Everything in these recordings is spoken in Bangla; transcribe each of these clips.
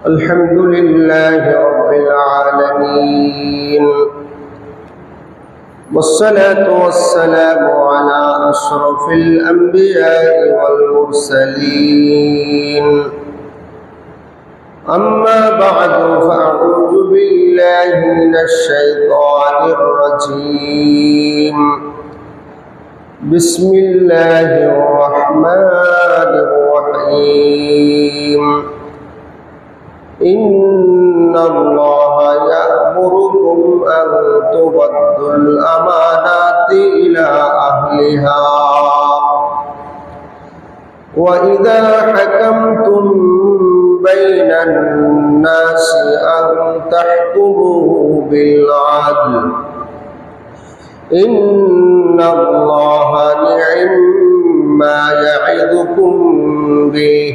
الحمد لله رب العالمين، والصلاة والسلام على أشرف الأنبياء والمرسلين. أما بعد، فأعوذ بالله من الشيطان الرجيم. بسم الله الرحمن الرحيم. إن الله يأمركم أن تؤدوا الأمانات إلى أهلها وإذا حكمتم بين الناس أن تحكموا بالعدل إن الله نعم ما يعظكم به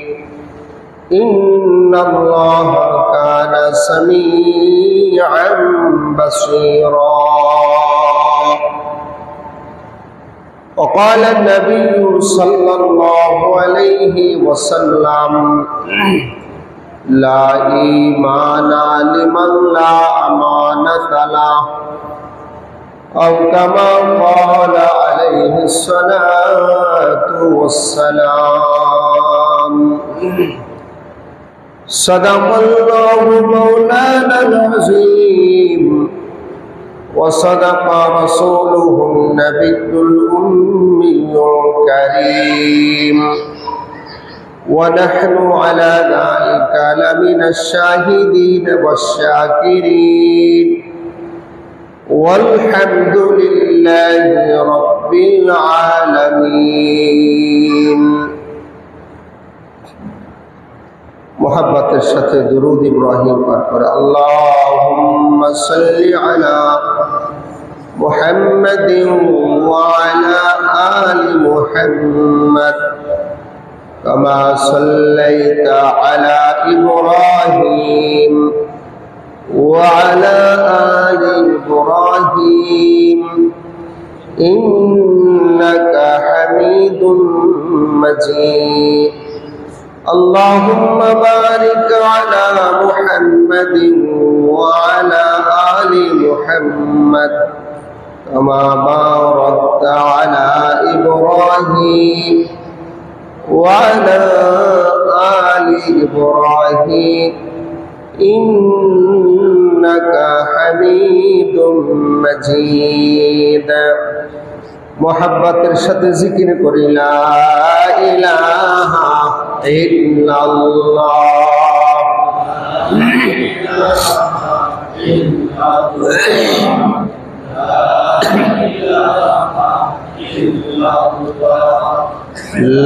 إن الله كان سميعا بصيرا. وقال النبي صلى الله عليه وسلم: لا إيمان لمن لا أمانة له، أو كما قال عليه الصلاة والسلام. صدق الله مولانا العظيم، وصدق رسوله النبي الأمي الكريم، ونحن على ذلك لمن الشاهدين والشاكرين، والحمد لله رب العالمين। محبت সাথে দুরূদ ইব্রাহিম পাঠ করে আল্লাহুম্মা সাল্লি আলা মুহাম্মাদিন ওয়া আলা আলি মুহাম্মাদ কামা সাল্লাইতা আলা ইব্রাহিম ওয়া আলা আলি ইব্রাহিম ইন্নাকা হামিদুম মাজিদ। اللهم بارك على محمد وعلى آل محمد كما باركت على إبراهيم وعلى آل إبراهيم إنك حميد مجيد। محبت ارشد ذکر کری لا الہ الا اللہ،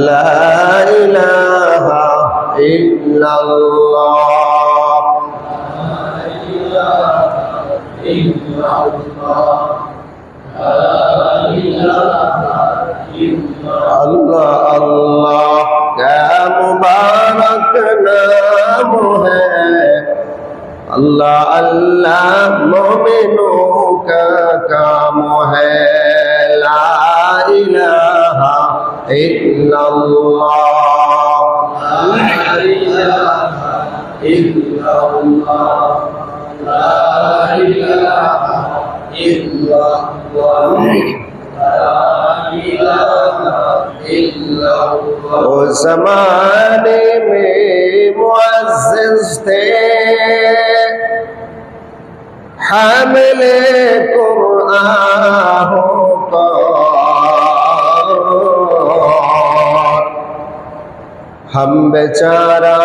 لا الہ الا اللہ، اللہ اللہ کیا مبارک نام ہے، اللہ اللہ مومنوں کا کام ہے، لا الہ الا اللہ، لا الہ الا اللہ، لا الہ الا اللہ، وہ زمانے میں معزز تھے حامل قرآن ہو کر، ہم بیچارہ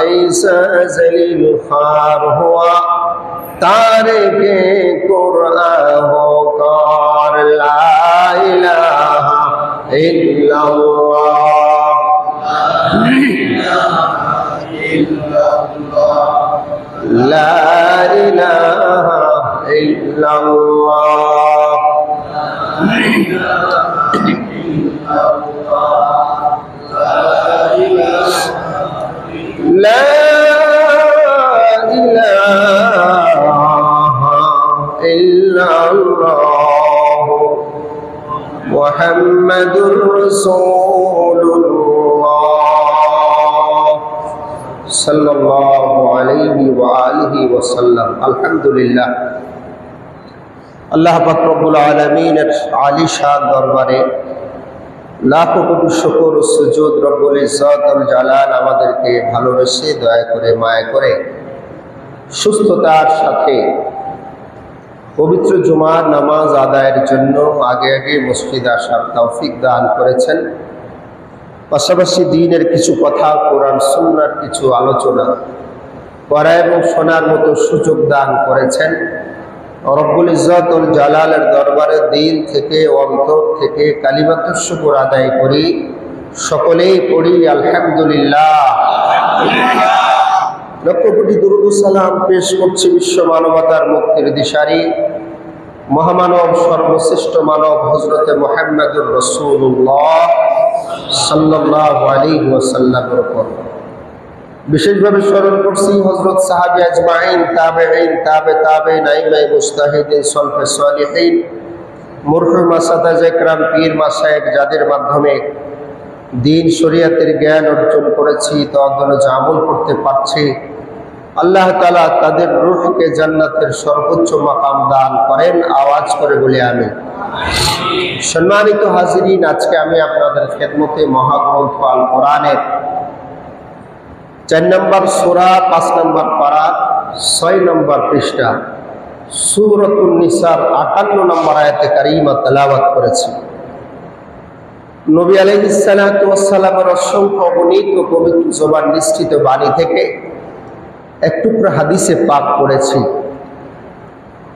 ایسا ذلیل خوار ہوا تارک قرآن ہو کر، لا الہ الا اللہ، لا الہ الا اللہ، لا إله إلا الله محمد رسول الله۔ সাল্লাল্লাহু আলাইহি ওয়া আলিহি ওয়াসাল্লাম। আলহামদুলিল্লাহ, আল্লাহ পাক রব্বুল আলামিনের আলিশান দরবারে লাখো কোটি শুকর ও সুজুদ। রব্বুল ইজ্জত ওয়াল জালাল আমাদেরকে ভালোবেসে দয়া করে মায়া করে সুস্থতার সাথে পবিত্র জুমার নামাজ আদায়ের জন্য আগে আগে মসজিদে আসার তৌফিক দান করেছেন। পাশাপাশি দ্বীনের কিছু কথা, কোরআন সুন্নাহর কিছু আলোচনা করা এবং শোনার মতো সুযোগ দান করেছেন। রব্বুল ইজ্জত ওয়াল জালালের দরবারে দিল থেকে অন্তর থেকে কালিমাতুশ শুকর আদায় করি, সকলেই পড়ি আলহামদুলিল্লাহ। লক্ষ কোটি দুরূদ ও সালাম পেশ করছি বিশ্ব মানবতার মুক্তির দিশারি মহামানব সর্বশ্রেষ্ঠ মানব হযরতে মুহাম্মদুর রাসূলুল্লাহ সাল্লাল্লাহু আলাইহি ওয়াসাল্লামের উপর। বিশেষভাবে স্মরণ করছি হযরত সাহাবী আজমাইন, তাবেঈন, তাবেঈন, আইম্মায়ে মুজতাহিদিন, সলফে সালিহিন, মরহুম আসাদায়ে কেরাম, পীর মাশায়েখ, যাদের মাধ্যমে দ্বীন শরীয়তের জ্ঞান অর্জন করেছি, তদনুযায়ী আমল করতে পারছি। আল্লাহ তাআলা তাদের রূহকে জান্নাতের সর্বোচ্চ মাকাম দান করেন। আওয়াজ করে বলি আমিন। সম্মানিত হাজিরিন, আজকে আমি আপনাদের খেদমতে মহাগ্রন্থ আল কোরআনের 4 নম্বর সূরা, 5 নম্বর পারা, 6 নম্বর পৃষ্ঠা, সূরাতুন নিসার 58 নম্বর আয়াতে কারিমা তেলাওয়াত করেছি। নবী আলাইহিস সালাতু ওয়াস সালামের অসংখ্য অগণিত পবিত্র জবান নিশ্চিত বাণী থেকে এক টুকরা হাদিসে পাক করেছি।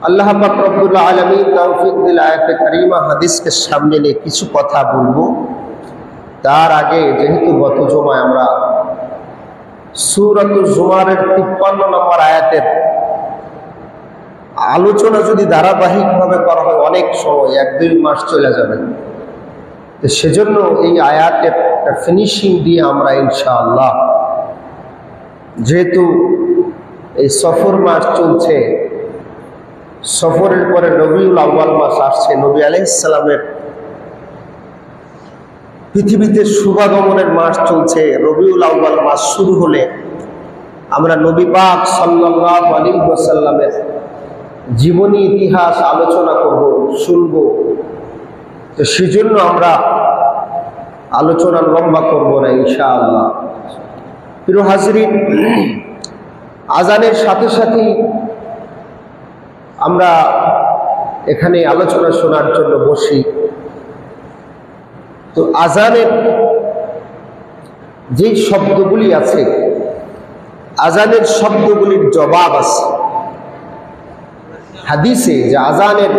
আল্লাহ পাক রব্বুল আলামিন তৌফিক দিল আয়াতে কারিমা হাদিসকে সামনে নিয়ে কিছু কথা বলবো। তার আগে যেহেতু গত জুমায় আমরা সূরাতুল জুমারের 53 নম্বর আয়াতের আলোচনা যদি ধারাবাহিকভাবে করা হয় অনেক সময় 1-2 মাস চলে যাবে, সেজন্য এই আয়াতের ফিনিশিং দিয়ে আমরা ইনশাআল্লাহ, যেহেতু এই সফর মাস চলছে, সফরের পরে রবিউল আউয়াল মাস আসছে, নবী আলাইহিস সালামের পৃথিবীতে শুভাগমনের মাস চলছে। রবিউল আউয়াল মাস শুরু হলে আমরা নবী পাক সাল্লাল্লাহু আলাইহি ওয়াসাল্লামের জীবনী ইতিহাস আলোচনা করব, শুনব। তো সেজন্য আমরা আলোচনা লম্বা করব না ইনশাআল্লাহ। প্রিয় হাজরিন, আজানের সাথে সাথেই আমরা এখানে আলোচনা শোনার জন্য বসি। তো আজানের যে শব্দগুলি আছে, আজানের শব্দগুলির জবাব আছে হাদিসে, যে আজানের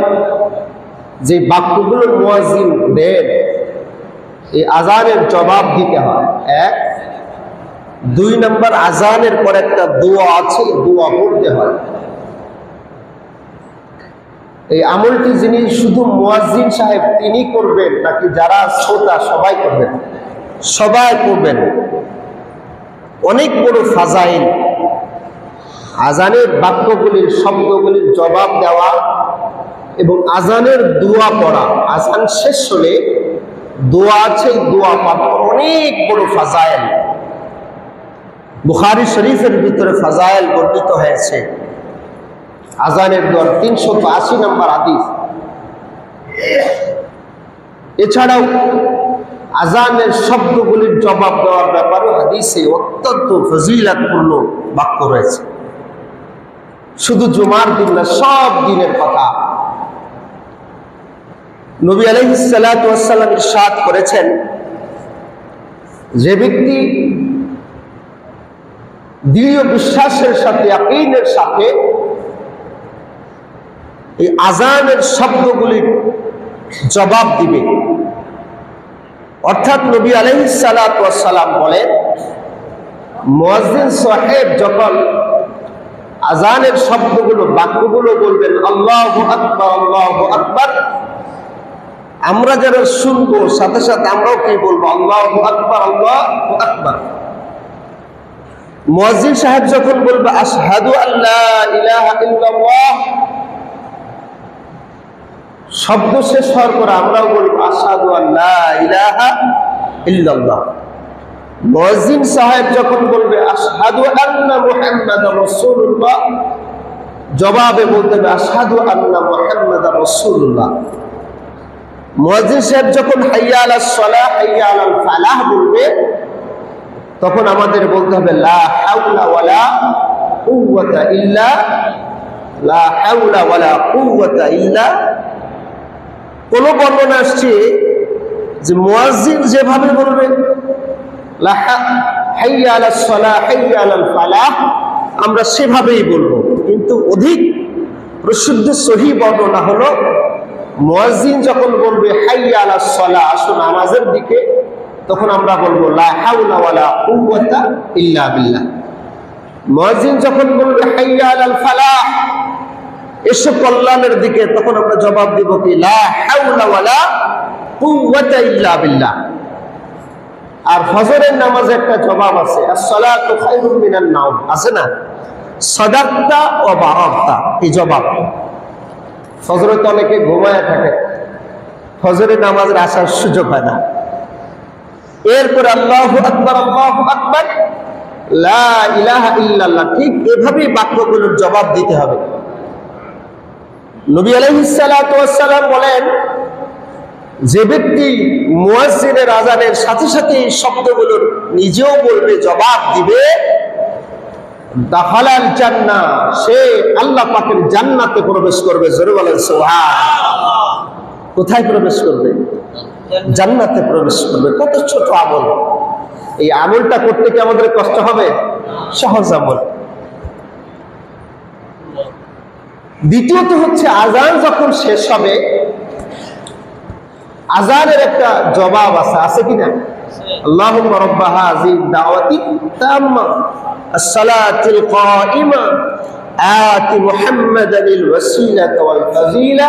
যে বাক্যগুলোর মুয়াজ্জিন দেন, এই আজানের জবাব দিতে হয়। 1, 2 নম্বর, আজানের পর একটা দোয়া আছে, দোয়া পড়তে হয়। এই আমলটি যিনি শুধু মুয়াজ্জিন সাহেব তিনি করবেন নাকি যারা শ্রোতা সবাই করবেন? সবাই করবেন। অনেক বড় ফাজাইল আজানের বাক্যগুলির শব্দগুলির জবাব দেওয়া এবং আজানের দোয়া পড়া। আজান শেষ হলে দোয়া আছে, দোয়া পাঠ করা, অনেক বড় ফাজাইল। বুখারী শরীফের ভিতরে ফাজাইল বর্ণিত হয়েছে। আজানের দোয়া 380 নম্বর হাদিস। এছাড়াও আজানের শব্দগুলির জবাব দেওয়ার ব্যাপারে হাদিসে অত্যন্ত ফজিলতপূর্ণ বাক্য রয়েছে। শুধু জুমার দিন না, সব দিনের কথা। নবী আলাইহিস সালাতু ওয়াস সালাম ইরশাদ করেছেন, যে ব্যক্তি দৃঢ় বিশ্বাসের সাথে, ইয়াকিনের সাথে এই আজানের শব্দগুলির জবাব দিবে, অর্থাৎ নবী আলাইহিস সালাতু ওয়াস সালাম বলেন, মুয়াজ্জিন সাহেব যখন আজানের শব্দগুলো, বাক্যগুলো বলবেন, আল্লাহু আকবার, আল্লাহু আকবার, আমরা যারা শুনবো সাথে সাথে আমরাও কি বলবো? আল্লাহু আকবার, আল্লাহু আকবার। মুয়াজ্জিন সাহেব যখন বলবে আশহাদু আল্লা ইলাহা ইল্লাল্লাহ, শব্দ শেষ হওয়ার পর আমরাও বলবো আশহাদু আল্লা ইলাহা ইল্লাল্লাহ। মুয়াজ্জিন সাহেব যখন বলবে আশহাদু আন্না মুহাম্মাদার রাসূলুল্লাহ, জবাবে বলতে হবে আশহাদু আন্না মুহাম্মাদার রাসূলুল্লাহ। মুয়াজ্জিন সাহেব যখন হাইয়া আলাস সালাহ হাইয়া আলাল ফালাহ বলবে, তখন আমাদের বলতে হবে লা হাওলা ওয়ালা কুওয়াতা ইল্লা, লা হাওলা ওয়ালা কুওয়াতা ইল্লা। কোন বর্ণনা আসছে যে মুয়াজ্জিন যেভাবে বলবে লা হাইয়া আলাস সালাহ হাইয়া আলাল ফালাহ, আমরা সেভাবেই বলবো, কিন্তু অধিক প্রসিদ্ধ সহিহ বর্ণনা হলো মুয়াজ্জিন যখন বলবে হাইয়া আলাস সালাহ, আসো নামাজের দিকে, তখন আমরা বলবো লা হাওলা ওয়ালা কুওয়াতা ইল্লা বিল্লাহ। মুয়াজ্জিন যখন বলবে হাইয়া আলাল ফালাহ, এসো কল্যাণের দিকে, তখন আমরা জবাব দিব কি লা হাওলা ওয়ালা কুওয়াতা ইল্লা বিল্লাহ। আর ফজরের নামাজে একটা জবাব আছে, as-সালাতু খায়রুম মিনান নাওম, আছে না? সাদাকতা ওয়া বারাকতা, এই জবাব। ফজরে তো অনেকে ঘুমায় থাকে, ফজরের নামাজের আসার সুযোগ হয় না। এরপর আল্লাহু আকবার, আল্লাহু আকবার, লা ইলাহা ইল্লাল্লাহ, ঠিক এভাবেই বাক্যগুলোর জবাব দিতে হবে। নবী আলাইহিস সালাতু ওয়াস সালাম বলেন, যে ব্যক্তি মুয়াজ্জিনের আযানের সাথে সাথে এই শব্দগুলোর নিজেও বলবে, জবাব দিবে, দাখালাল জান্নাহ, সে আল্লাহ পাকের জান্নাতে প্রবেশ করবে। জোরে বলেন সুবহানাল্লাহ। কোথায় প্রবেশ করবে? জান্নাতে প্রবেশ করবে। কত ছোট আমল, এই আমলটা করতে কি আমাদের কষ্ট হবে? সহজ আমল। দ্বিতীয়ত হচ্ছে আযান যখন শেষ হবে, আযানের একটা জবাব আছে, আছে কিনা? আল্লাহুম্মা রাব্বা হাযিহি দাওয়াতি তাম্মা as-salatil qa'ima আতি মুহাম্মাদানিল ওয়াসিলাতা ওয়াল ফাযিলা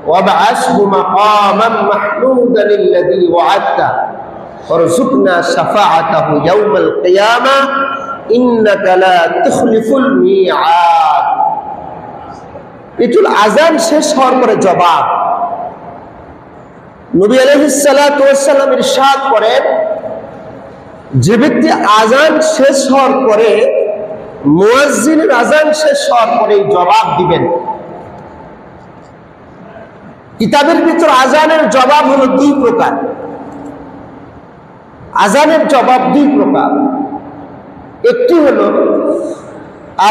ওয়াবআসহু মাকামান মাহমুদান আল্লাযী ওয়া'আদতা ওয়ারযুকনা শাফাআতাহু ইয়াওমাল কিয়ামাহ ইন্নাকা লা তুখলিফুল মিআদ। এটুল আযান শেষ হওয়ার পরে জবাব। নবী আলাইহিস সালাতু ওয়াস সালাম ইরশাদ করেন, যে ব্যক্তি আযান শেষ হওয়ার পরে, মুয়াজ্জিনের আযান শেষ হওয়ার পরে জবাব দিবেন। কিতাবের ভিতর আযানের জবাব হলো দুই প্রকার। আযানের জবাব দুই প্রকার। একটি হলো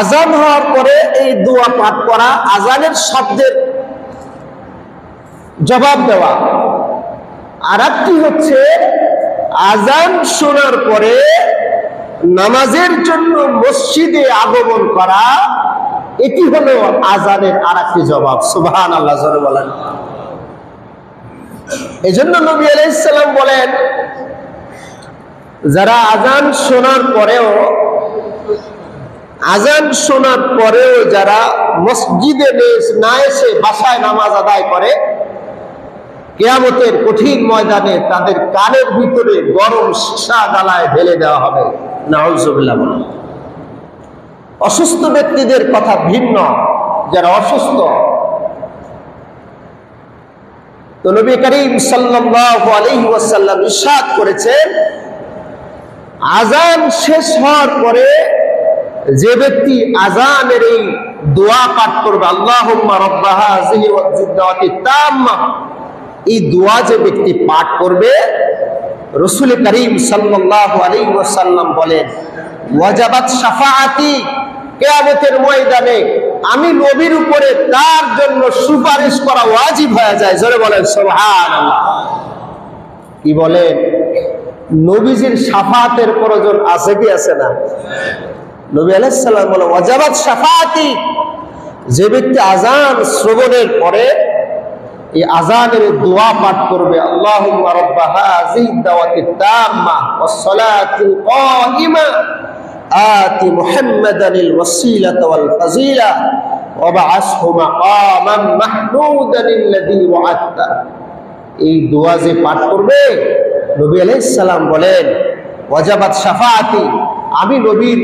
আযান হওয়ার পরে এই দোয়া পাঠ করা, আযানের শব্দের জবাব দেওয়া। আর একটি হচ্ছে আযান শোনার পরে নামাজের জন্য মসজিদে আগমন করা, এটি হলো আযানের আরেকটি জবাব। সুবহানাল্লাহ, জোরে বলেন। এজন্য নবী আলাইহিস সালাম বলেন, যারা আযান শোনার পরেও যারা মসজিদে না এসে বাসায় নামাজ আদায় করে, কিয়ামতের কঠিন ময়দানে তাদের কানের ভিতরে গরম সীসা গালায় ঢেলে দেওয়া হবে। নাউযুবিল্লাহ বলেন। অসুস্থ ব্যক্তিদের কথা ভিন্ন, যারা অসুস্থ। তো নবী করিম সাল্লাল্লাহু আলাইহি ওয়াসাল্লাম ইরশাদ করেছেন, আযান শেষ হওয়ার পরে যে ব্যক্তি আযানের এই দোয়া পাঠ করবে, আল্লাহুম্মা রাব্বা হাযিহি ওয়াজ-দাওয়াতি তাম্মা, এই দোয়া যে ব্যক্তি পাঠ করবে, রাসূল করিম সাল্লাল্লাহু আলাইহি ওয়াসাল্লাম বলেন, ওয়াজাবাত শাফাআতি, কিয়ামতের ময়দানে আমি নবীর উপরে তার জন্য সুপারিশ করা ওয়াজিব হয়ে যায়। জোরে বলেন সুবহানাল্লাহ। কি বলেন? নবীজির শাফাআতের প্রয়োজন আছে কি আছে না? নবী আলাইহিস সালাম বলে, ওয়াজাবাত শাফাআতি, যে ব্যক্তি আযান শ্রবণের পরে এই আযানের দোয়া পাঠ করবে, আল্লাহুম্মা রাব্বা হাযিহি দাওয়াতি তাম্মা ওয়াস সালাতিল কাইমা আতি মুহাম্মাদানিল ওয়াসিলাতা ওয়াল ফাযিলা ওয়াবআসহু মাকামান মাহমুদান আল্লাযী ওয়া'আদতা, এই দোয়া যে পাঠ করবে, নবী আলাইহিস সালাম বলেন, ওয়াজাবাত শাফাআতি, আমি নবীর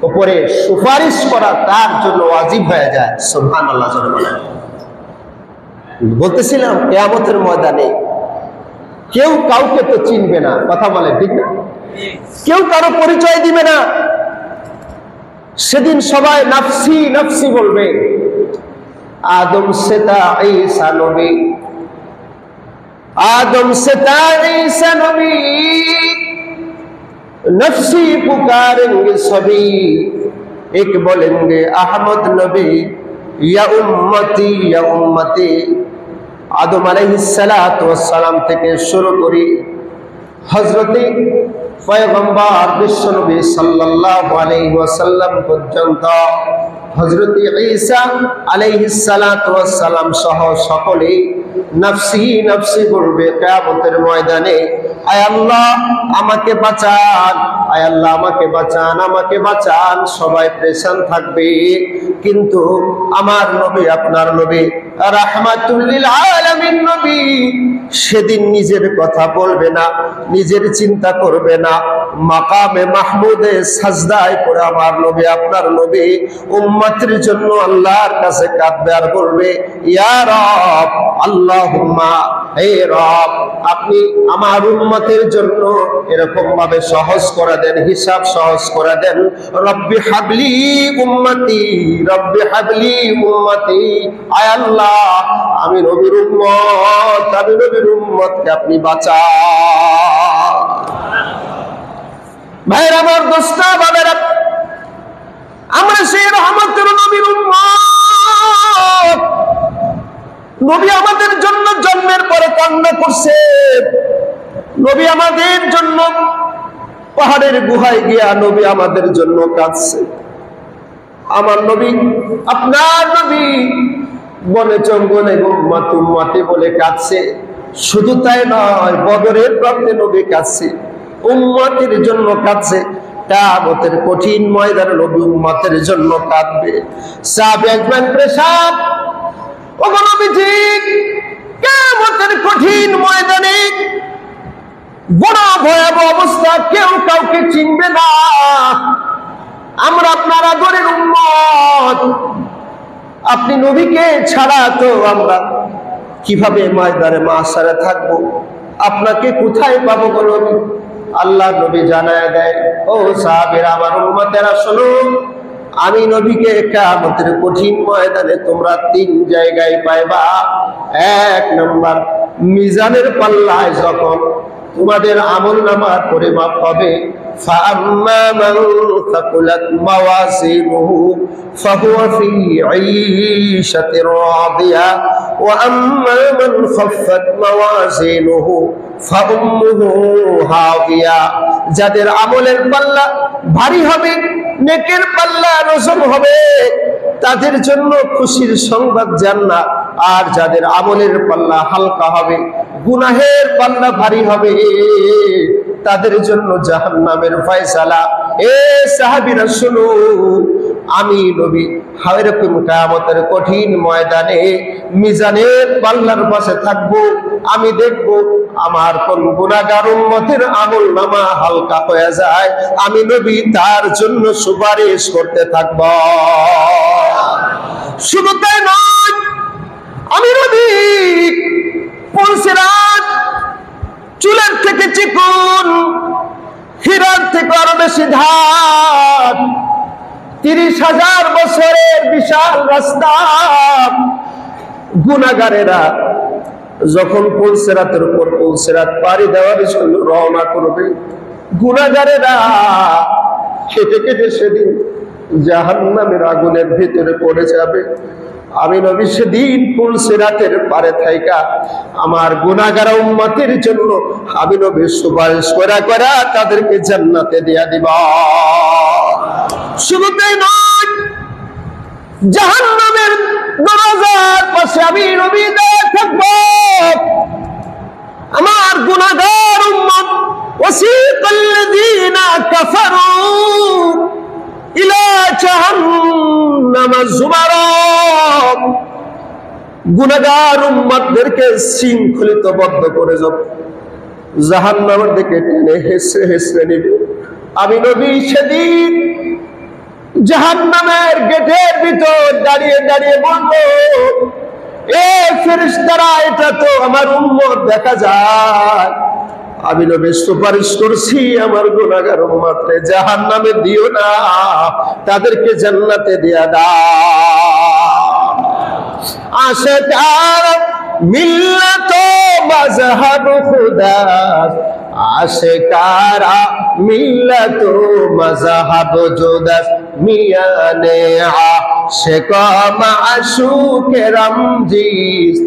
উপরে সুপারিশ করা তার জন্য ওয়াজিব হয়ে যায়। সুবহানাল্লাহ, জোরে বলেন। বলতেছিলাম, কিয়ামতের ময়দানে কেউ কাউকে তো চিনবে না, কথা বলে ঠিক না? কেউ কারো পরিচয় দিবে না। সেদিন সবাই নাফসি নাফসি বলবে। आदम से ता ईसा नबी, आदम से ता ईसा नबी, नफ्सी पुकारेंगे सभी, एक बोलेंगे अहमद नबी, या उम्मती। आदम अलैहिस्सलातु वस्सलाम থেকে শুরু করি হযরতে পয়গম্বর বিশ্বনবী সাল্লাল্লাহু আলাইহি ওয়াসাল্লাম পর্যন্ত হযরতে ঈসা আলাইহিসসালাতু ওয়াসসালাম সহ সকলে নফসি নফসি বলবে কিয়ামতের ময়দানে। আয় আল্লাহ আমাকে বাঁচান, আয় আল্লাহ আমাকে বাঁচান, আমাকে বাঁচান। সবাই পেরেশান থাকবে, কিন্তু আমার নবী, আপনার নবী রাহমাতুল লিল আলামিন নবী সেদিন নিজের কথা বলবে না, নিজের চিন্তা করবে না। মাকামে মাহমুদে সাজদায় পড়ে আমার নবী, আপনার নবী উম্মতের জন্য আল্লাহর কাছে কাঁদবে আর বলবে, ইয়া রব, আল্লাহুম্মা, হে রব, আপনি আমার উম্মতের জন্য এরকম ভাবে সহজ করে দেন, হিসাব সহজ করে দেন। রব্বি হাবলি উম্মতি, রব্বি হাবলি উম্মতি। আয় আল্লাহ আমি নবীর উম্মত, আমি নবীর উম্মতকে আপনি বাঁচান। ভাইরা আমার, দোস্তা বাবারা, আমরা সেই রহমতের নবীর উম্মত। নবী আমাদের জন্য জন্মের পরে কান্না করছে, নবী আমাদের জন্য পাহাড়ের গুহায় গিয়া নবী আমাদের জন্য কাঁদছে। আমার নবী, আপনার নবী বনে জঙ্গলে উম্মত উম্মতি বলে কাঁদছে। শুধু তাই নয়, বদরের প্রান্তে নবী কাঁদছে, উম্মতের জন্য কাঁদছে। কিয়ামতের কঠিন ময়দানে নবী উম্মতের জন্য কাঁদবে। সাহাবী একবার পেশাব, ওগো নবীজি, কিয়ামতের কঠিন ময়দানে বড় ভয়াবহ অবস্থা, কেউ কাউকে চিনবে না। আমরা আপনার আদরের উম্মত, আপনি নবীকে ছাড়া তো আমরা কিভাবে ময়দানে মাহশারে থাকবো? আপনাকে কোথায় পাবো গো নবী? আল্লাহ নবী জানায় দেয়, ও সাহাবীরা, আমার উম্মতেরা শোনো, আমি নবীকে কিয়ামতের কঠিন ময়দানে তোমরা তিন জায়গায় পাইবা। এক নম্বর, মিজানের পাল্লায় যখন তোমাদের আমলনামার পরিমাপ হবে, فأما من ثقلت موازينه فهو في عيشة راضية وأما من خفت موازينه فأمه هاوية। যাদের আমলের পাল্লা ভারী হবে, নেকের পাল্লা নরম হবে, তাদের জন্য খুশির সংবাদ জান্নাত। আর যাদের আমলের পাল্লা হালকা হবে, গুনাহের পাল্লা ভারী হবে, তাদের জন্য জাহান্নামের ফয়সালা। এ সাহাবীরা শুনো, আমি নবী এরকম কিয়ামতের কঠিন ময়দানে মিজানের পাল্লার পাশে থাকবো। আমি দেখবো আমার কোন গুনাহগার উম্মতের আমলনামা হালকা হয়ে যায়, আমি নবী তার জন্য সুপারিশ করতে থাকব। শুধু তাই নয়, আমি নবী পুলসিরাত চুলের থেকে চিকন, হীরার থেকে আরো বেশি ধার, 30,000 বছরের বিশাল রাস্তা। গুনাহগারেরা যখন পুলসিরাতের উপর পুলসিরাত পাড়ি দেওয়ার জন্য রওনা করবে, গুনাহগারেরা খেটে খেটে সেদিন জাহান্নামের আগুনের ভিতরে পড়ে যাবে। আমি নবী সেদিন পুলসিরাতের পারে থাইকা আমার গুনাহগার উম্মতের জন্য আমি নবী সুপারিশ করা করা তাদেরকে জান্নাতে দিয়া দিব। শুধু তাই নয়, জাহান্নামের দরজার পাশে আমি নবী দাঁড়িয়ে থাকব। আমার গুনাহগার উম্মত, ওয়াসিকাল্লাযীনা কাফারু ইলা জাহান্নাম যুমারা, গুনাহগার উম্মতদেরকে শৃঙ্খলিতবদ্ধ করে জাহান্নামের দিকে টেনে হেসে হেসে নিবে। আমি নবী সেদিন জাহান্নামের গেটের ভিতর দাঁড়িয়ে দাঁড়িয়ে বলবো, এ ফেরেশতারা, এটা তো আমার উম্মত দেখা যায়। আমি নবী সুপারিশ করছি আমার গুনাহগার উম্মতকে জাহান্নামে দিও না, তাদেরকে জান্নাতে দিয়া দাও। আশিকার মিল্লাত মাযহাব খুদা, আশিকারা মিল্লাত মাযহাব জুদা, মিয়ানে আশিক মাশূক রামজিস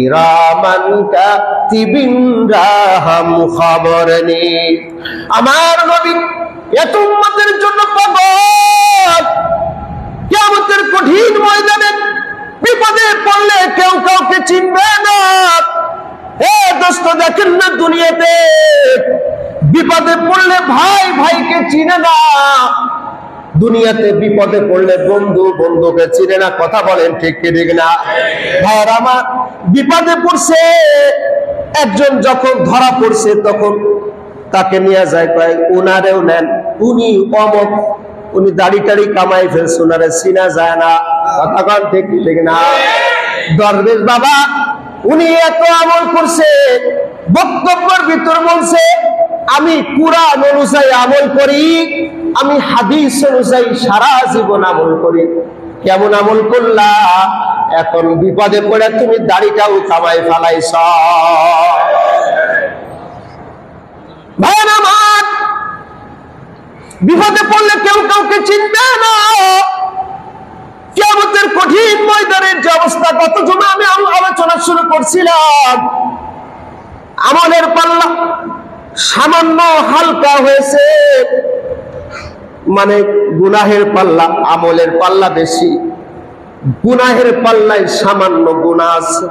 ইরামান কাতিবিন রাহম খবর নিস। আমার নবী এত উম্মতের জন্য পাগল। কিয়ামতের কঠিন ময়দানে বিপদে পড়লে কেউ কাউকে চিনবে না। হে দোস্ত, দেখেন না দুনিয়াতে বিপদে পড়লে ভাই ভাইকে চিনে না, দুনিয়াতে বিপদে পড়লে বন্ধু বন্ধুকে চিনে না। কথা বলেন ঠিক কি ঠিক না? ভাইরা আমার, বিপদে পড়ছে একজন, যখন ধরা পড়ছে তখন তাকে নিয়ে যায়, কয় উনারেও নেন, উনি অমক, উনি দাড়ি টাড়ি কামাই ফেলছে, উনারে চিনা যায় না। কথা বলেন ঠিক কি ঠিক না? দরবেশ বাবা উনি এত আমল করছে, বক্তব্যের ভিতর বলছে আমি কুরআন অনুযায়ী আমল করি, আমি হাদিস অনুযায়ী সারা জীবন আমল করি। কেমন আমল করলা? এখন বিপদে পড়ে তুমি দাড়িটাও কামাই ফেলাইছ। ভাইরা আমার, বিপদে পড়লে কেউ কাউকে চিনবে না। কিয়ামতের কঠিন ময়দানের যে অবস্থা, গত জমে আমি আলোচনা শুরু করছিলাম, আমলের পাল্লা সামান্য হালকা হয়েছে, মানে গুনাহের পাল্লা আমলের পাল্লা বেশি, গুনাহের পাল্লায় সামান্য গুনাহ আছে।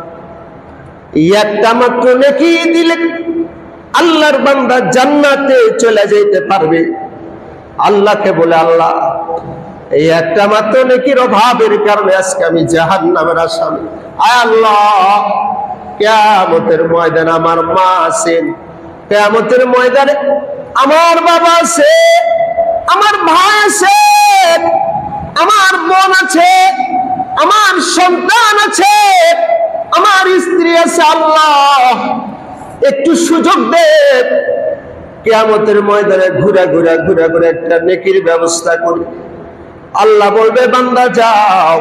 একটা মাত্র নেকি দিলে আল্লাহর বান্দা জান্নাতে চলে যেতে পারবে। আল্লাহকে বলে, আল্লাহ এই একটা মাত্র নেকির অভাবের কারণে আজকে আমি জাহান্নামের আসামি। আয় আল্লাহ, কিয়ামতের ময়দানে আমার মা আছেন, কিয়ামতের ময়দানে আমার বাবা আছে, আমার ভাই আছে, আমার বোন আছে, আমার সন্তান আছে, আমার স্ত্রী আছে। আল্লাহ একটু সুযোগ দে, কিয়ামতের ময়দানে ঘুরে ঘুরে ঘুরে ঘুরে একটা নেকির ব্যবস্থা করি। আল্লাহ বলবে, বান্দা যাও,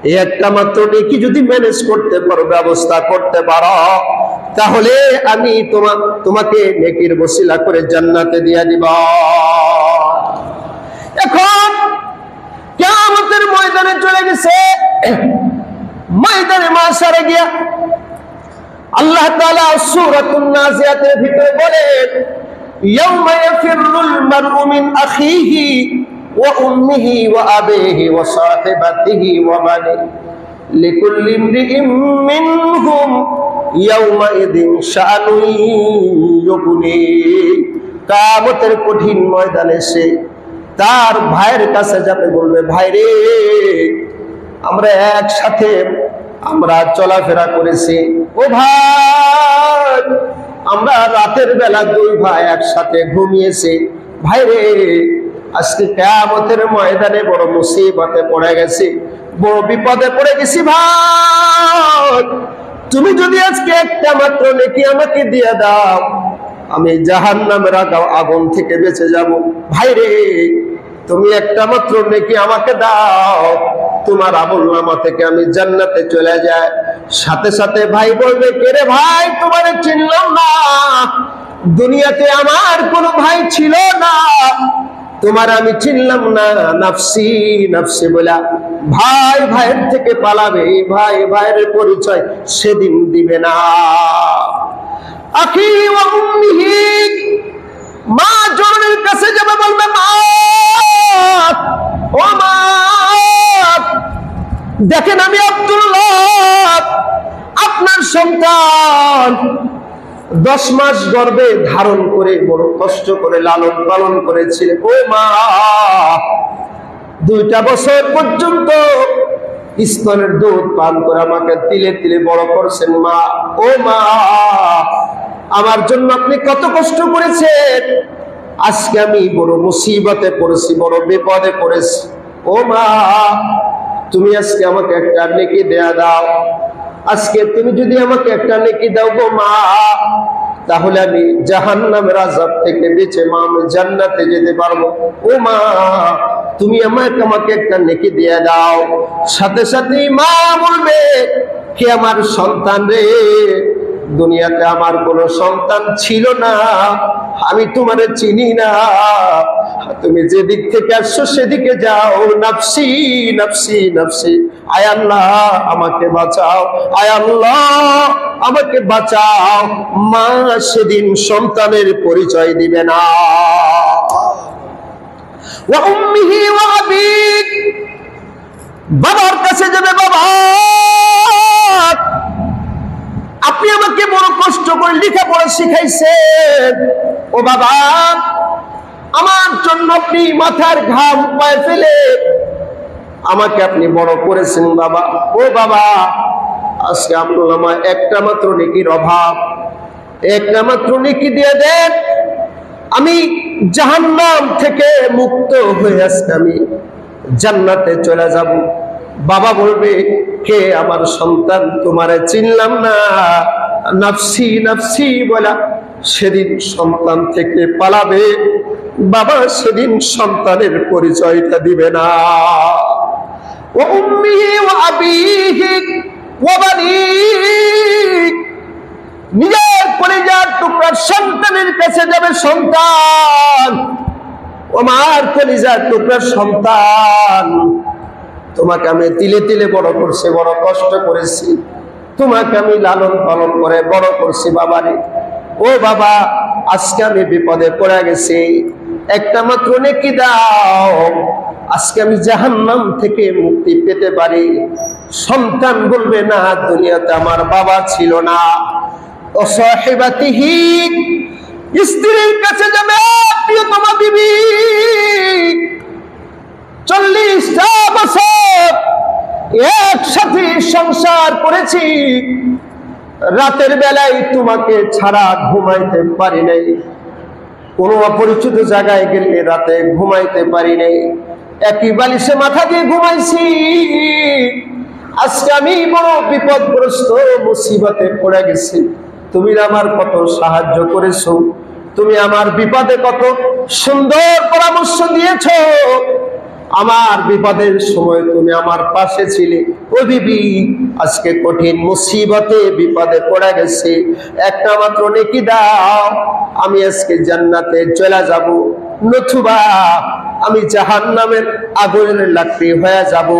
এই একটা মাত্র নেকি যদি ম্যানেজ করতে পারো, ব্যবস্থা করতে পারো, তাহলে আমি তোমাকে নেকির বসিলা করে জান্নাতে দিয়ে দিব। এখন কিয়ামতের ময়দানে চলে গেছে, ময়দানে মাশারে গিয়া আল্লাহ তাআলা সূরাতুন নাজিয়াতের ভিতরে বলেন, ইয়াউমা ইয়াফিরুল মারউ মিন আখিহি ওয়া উম্মিহি ওয়া আবিহি ওয়া সাহিবাতিহি ওয়া বানিহি লিকুল্লি ইমরিইম মিনহুম ইয়াউমা ইযিন শাআনুন ইউগনি। কিয়ামতের কঠিন ময়দানে সে তার ভাইয়ের কাছে যাবে, বলবে, ভাই রে, আমরা একসাথে আমরা চলাফেরা করেছি, ও ভাই আমরা রাতের বেলা দুই ভাই একসাথে ঘুমিয়েছি, ভাই রে আজকে কিয়ামতের ময়দানে বড় মুসিবতে পড়ে গেছি, বড় বিপদে পড়ে গেছি। ভাই তুমি যদি আজকে একটা মাত্র নেকি আমাকে দিয়ে দাও, আমি জাহান্নামের আগুন থেকে বেঁচে যাব। ভাই রে তুমি একটা মাত্র নেকি আমাকে দাও, তোমার আমলনামা থেকে আমি জান্নাতে চলে যাই। সাথে সাথে ভাই বলবে, কে রে ভাই, তোমারে চিনলাম না, দুনিয়াতে আমার কোনো ভাই ছিল না, তোমার আমি চিনলাম না, নাফসি নাফসি বলা ভাই ভাইয়ের থেকে পালাবে, ভাই ভাইয়ের পরিচয় সেদিন দিবে না। আখি ওয়া উম্মিহি, মা জননীর কাছে যাবে, বলবে, মা ও মা, দেখেন আমি আব্দুল্লাহ আপনার সন্তান 10 মাস গর্ভে ধারণ করে বড় কষ্ট করে লালন পালন করেছিলেন। ও মা, 2টা বছর পর্যন্ত স্তনের দুধ পান করে আমাকে তিলে তিলে বড় করছেন। মা, ও মা, আমার জন্য আপনি কত কষ্ট করেছেন, আজকে আমি বড় মুসিবতে পড়েছি, বড় বিপদে পড়েছি। ও মা, তুমি আজকে আমাকে একটা নেকি দেয়া দাও, আজকে তুমি যদি আমাকে একটা নেকি দাও গো মা, তাহলে আমি জাহান্নামের আযাব থেকে বেঁচে মা আমি জান্নাতে যেতে পারবো। ও মা, তুমি আমাকে একটা নেকি দিয়ে দাও। সাথে সাথে মা বলবে, কে আমার সন্তান রে, দুনিয়াতে আমার কোনো সন্তান ছিল না, আমি তোমারে চিনি না, তুমি যেদিক থেকে আসছো সেদিকে যাও, নাফসি নাফসি নাফসি, আয় আল্লাহ আমাকে বাঁচাও, আয় আল্লাহ আমাকে বাঁচাও। মা সেদিন সন্তানের পরিচয় দিবে না। ওয়া উম্মিহি ওয়া আবিক, বাবার কাছে যাবে, বাবা আপনি আমাকে বড় কষ্ট করে লেখাপড়া শিখাইছেন, ও বাবা আমার জন্য আপনি মাথার ঘাম পায়ে ফেলে আমাকে আপনি বড় করেছেন বাবা। ও বাবা, আজকে আপনার আমার একটা মাত্র নেকির অভাব, একটা মাত্র নেকি দিয়ে দেন, আমি জাহান্নাম থেকে মুক্ত হয়ে আজকে আমি জান্নাতে চলে যাব। বাবা বলবে, কে আমার সন্তান, তোমারে চিনলাম না, নাফসি নাফসি বলা সেদিন সন্তান থেকে পালাবে। বাবা সেদিন সন্তানের পরিচয়টা দিবে না। ও উম্মিহি ওয়া আবিহি ওয়া বানিক, নিজের কলিজার টুকরা সন্তানের কাছে যাবে সন্তান, আমার কলিজার টুকরা সন্তান, তোমাকে আমি তিলে তিলে বড় করছি, বড় কষ্ট করেছি, তোমাকে আমি লালন পালন করে বড় করছি বাবারে। ও বাবা, আজকে আমি বিপদে পড়ে গেছি, একটা মাত্র নেকি দাও, আজকে আমি জাহান্নাম থেকে মুক্তি পেতে পারি। সন্তান বলবে, না দুনিয়াতে আমার বাবা ছিল না। ও সাহিবাতিহি, স্ত্রীর কাছে যাবে, প্রিয়তমা বিবি 40টা বছর একসাথে সংসার করেছি, রাতের বেলায় তোমাকে ছাড়া ঘুমাইতে পারি নাই, কোনো অপরিচিত জায়গায় গেলে রাতে ঘুমাইতে পারি নাই, একই বালিশে মাথা দিয়ে ঘুমাইছি। আজকে আমি বড় বিপদগ্রস্ত মুসিবতে পড়ে গেছি, তুমি আমার কত সাহায্য করেছো, তুমি আমার বিপদে কত সুন্দর পরামর্শ দিয়েছো, আমার বিপদের সময় তুমি আমার পাশে ছিলে। ও বিবি, আজকে কঠিন মুসিবতে বিপদে পড়ে গেছে, একটা মাত্র নেকি দাও, আমি আজকে জান্নাতে চলে যাব, নতুবা আমি জাহান্নামের আগুনের লাকড়ি হয়ে যাব।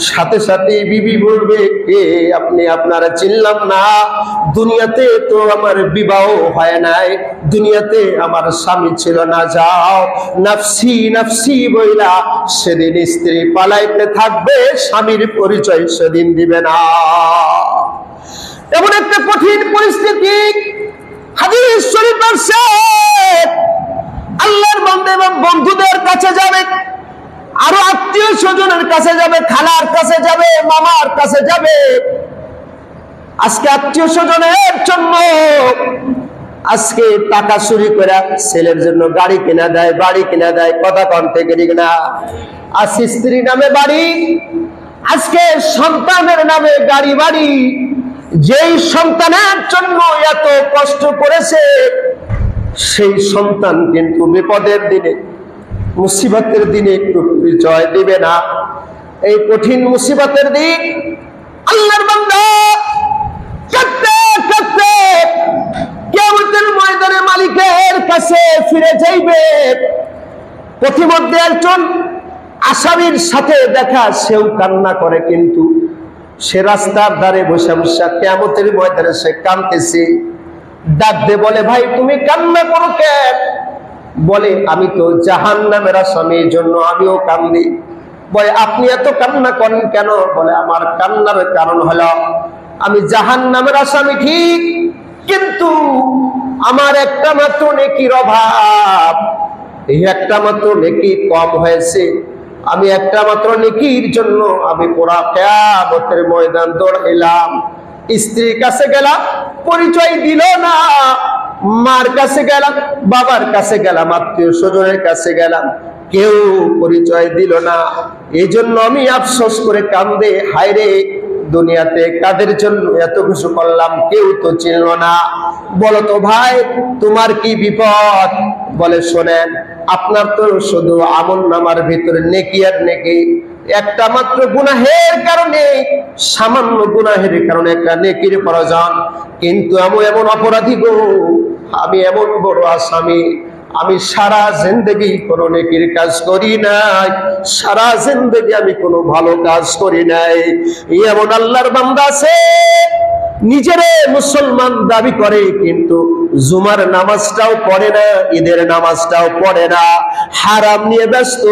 সাথে সাথে বিবি বলবে, কে আপনি, আপনারা চিনলাম না, দুনিয়াতে তো আমার বিবাহ হয় নাই, দুনিয়াতে আমার স্বামী ছিল না, যাও। নাফসি নাফসি বইলা সেদিন স্ত্রী পালাইতে থাকবে, স্বামীর পরিচয় সেদিন দিবে না। এমন একটা কঠিন পরিস্থিতি হাদিস শরীফ আছে, আল্লাহর বান্দা এবং বন্ধুদের কাছে যাবে, আরো আত্মীয় স্বজনের কাছে যাবে, খালার কাছে যাবে, মামার কাছে যাবে। আজকে আত্মীয় স্বজনের জন্য আজকে টাকা চুরি করে ছেলের জন্য গাড়ি কিনা দেয়, বাড়ি কিনা দেয়, কথা কন থেকে ঠিক না? আর স্ত্রীর নামে বাড়ি, আজকে সন্তানের নামে গাড়ি বাড়ি। যেই সন্তানের জন্য এত কষ্ট করেছে, সেই সন্তান কিন্তু বিপদের দিনে, মুসিবতের দিনে একটু পরিচয় দিবে না। এই কঠিন মুসিবতের দিন আল্লাহর বান্দা কাঁদতে কাঁদতে কিয়ামতের ময়দানে মালিকের কাছে ফিরে যাইবে। পথিমধ্যে একজন আসামির সাথে দেখা, সেও কান্না করে, কিন্তু সে রাস্তার ধারে বসে বসে কিয়ামতের ময়দানে সে কাঁদতেছে। ডাক দে বলে, ভাই তুমি কান্না করো কেন? বলে, আমি তো জাহান্নামের আসামি, এই জন্য আমিও কান্দি। বলে, আপনি এত কান্না করেন কেন? বলে, আমার কান্নার কারণ হলো আমি জাহান্নামের আসামি ঠিক, কিন্তু আমার একটা মাত্র নেকির অভাব, এই একটা মাত্র নেকি কম হয়েছে। আমি একটা মাত্র নেকির জন্য আমি পুরা কিয়ামতের ময়দান দৌড়াইলাম। স্ত্রীর কাছে গেলাম, পরিচয় দিল না। মার কাছে গেলাম, বাবার কাছে গেলাম, আত্মীয় স্বজনের কাছে গেলাম, কেউ পরিচয় দিল না। এই জন্য আমি আফসোস করে কান্দে, হায় রে দুনিয়াতে কাদের জন্য এত কিছু করলাম কেউ তো চিনল না, বলো তো ভাই তোমার কি বিপদ? বলে শোনেন, আপনার তো শুধু আমলনামার ভিতরে নেকি আর নেকি, একটা মাত্র গুনাহের কারণে, সামান্য গুনাহের কারণে একটা নেকির প্রয়োজন, কিন্তু আমি এমন অপরাধী গো, আমি এমন বড় আসামি, আমি সারা জিন্দেগি কোনো নেকির কাজ করি নাই, সারা জিন্দেগি আমি কোনো ভালো কাজ করি নাই। এমন আল্লাহর বান্দা আছে নিজেরে মুসলমান দাবি করে কিন্তু জুমার নামাজটাও পড়ে না, ঈদের নামাজটাও পড়ে না, হারাম নিয়ে ব্যস্ত,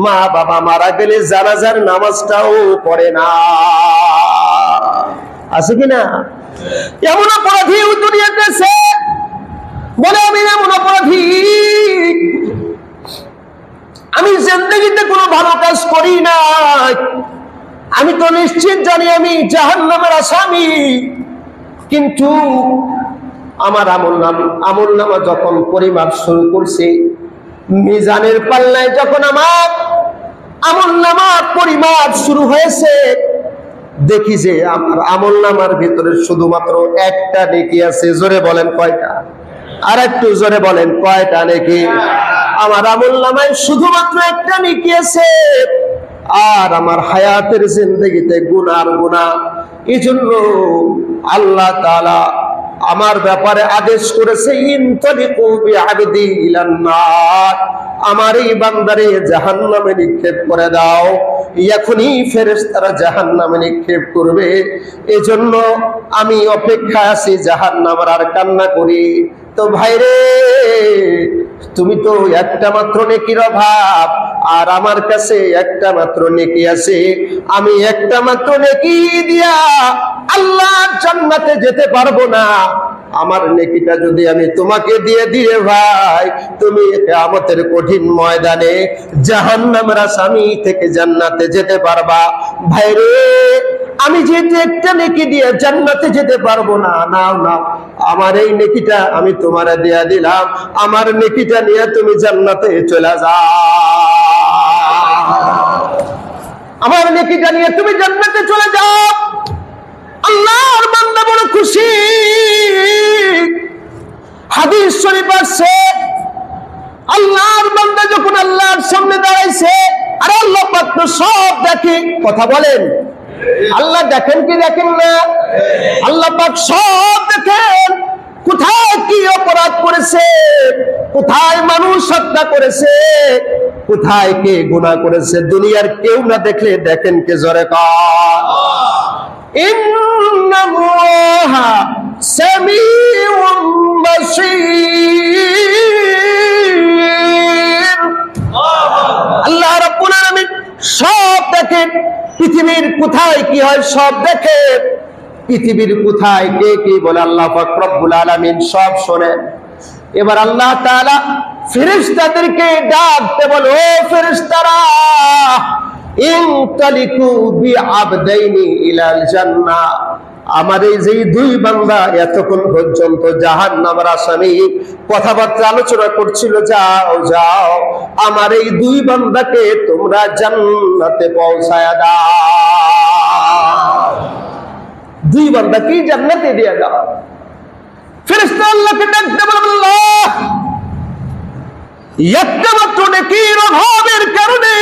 মা বাবা মারা গেলে জানাজার নামাজটাও পড়ে না। আছে কিনা? এমন অপরাধী দুনিয়াতে আছে, বলে আমি এমন অপরাধী, আমি জিন্দেগিতে কোনো ভালো কাজ করি না, আমি তো নিশ্চিত জানি আমি জাহান্নামের আসামি, কিন্তু আমার আমলনামা যখন পরিমাপ শুরু করছে, মিজানের পাল্লায় যখন আমার আমলনামার পরিমাপ শুরু হয়েছে, দেখি যে আমার আমলনামার ভিতরে শুধুমাত্র একটা নেকি আছে। জোরে বলেন কয়টা? আর একটু জোরে বলেন কয়টা নেকি? আমার আমলনামায় শুধুমাত্র একটা নেকি আছে, আর আমার হায়াতের জিন্দেগিতে গুনার গুনাহ। এই জন্য আল্লাহ তাআলা আমার ব্যাপারে আদেশ করেছে, ইনতালিকু বিআবদি ইলান নার, আমার এই বান্দারে জাহান্নামে নিক্ষেপ করে দাও। এখনই ফেরেশতারা জাহান্নামে নিক্ষেপ করবে, এজন্য আমি অপেক্ষায় আছি জাহান্নামের, আর কান্না করি। তো ভাইরে, তুমি তো একটা মাত্র নেকির অভাব, আর আমার কাছে একটা মাত্র নেকি আছে, আমি একটা মাত্র নেকি দিয়া আল্লাহ জান্নাতে যেতে পারবো না। আমার নেকিটা যদি আমি তোমাকে দিয়ে দিয়ে ভাই, তুমি কিয়ামতের কঠিন ময়দানে জাহান্নামের আসামি থেকে জান্নাতে যেতে পারবা। ভাইরে, আমি যেহেতু একটা নেকি দিয়ে জান্নাতে যেতে পারবো না, নাও নাও আমার এই নেকিটা আমি তোমারে দিয়ে দিলাম, আমার নেকিটা নিয়ে তুমি জান্নাতে চলে যাও, আমার নেকিটা নিয়ে তুমি জান্নাতে চলে যাও। আল্লাহর বান্দা বড় খুশি। হাদিস শরীফ আছে, আল্লাহর বান্দা যখন আল্লাহর সামনে দাঁড়াইছে, আর আল্লাহ পাক তো সব দেখে, কথা বলেন, আল্লাহ দেখেন কি দেখেন না? আল্লাহ পাক সব দেখেন, কোথায় কি অপরাধ করেছে, কোথায় মানুষ হত্যা করেছে, কোথায় কে গুনাহ করেছে, দুনিয়ার কেউ না দেখলে দেখেন কে? জোরে কর, ইন্নাল্লাহা সামিউম বাসীর। আল্লাহ রাব্বুল আলামিন সব দেখেন, পৃথিবীর কোথায় কি হয় সব দেখে, পৃথিবীর কোথায় কে কি বলে আল্লাহ পাক রব্বুল আলামিন সব শোনেন। এবার আল্লাহ তাআলা ফেরেশতাদেরকে ডাকতে বলে, ও ফেরেশতারা, ইনতালিকু বিআবদাইনি ইলাল জান্নাহ, আমার এই যে দুই বান্দা এতক্ষণ পর্যন্ত জাহান্নামের আসামি কথাবার্তা আলোচনা করছিল, যাও যাও আমার এই দুই বান্দাকে তোমরা জান্নাতে পৌঁছায়া দাও, দুই বান্দাকে জান্নাতে দিয়ে দাও। ফেরেশতা আল্লাহকে ডাকতে বলে, আল্লাহ, একটা মাত্র নেকির অভাবের কারণে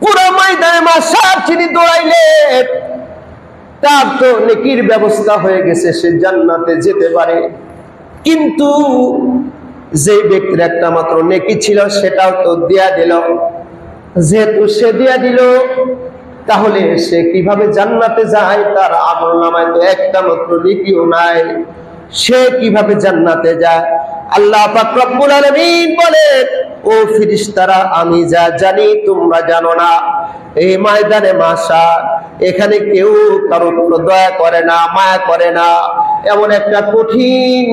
পুরো ময়দানে মাশার চিনি দৌড়াইলে তার তো নেকির ব্যবস্থা হয়ে গেছে, সে জান্নাতে যেতে পারে, কিন্তু যে ব্যক্তির একটা মাত্র নেকি ছিল সেটাও তো দিয়া দিল, যেহেতু সে দিয়া দিল, তাহলে সে কিভাবে জান্নাতে যায়? তার আমলনামায় তো একটা মাত্র নেকিও নাই, সে কিভাবে জান্নাতে যায়? আল্লাহ পাক রব্বুল আলামিন বলেন, ও ফেরেশতারা, আমি যা জানি তোমরা জানো না। এই ময়দানে মাশার, এখানে কেউ কারো কোনো দয়া করে না, মায়া করে না, এমন একটা কঠিন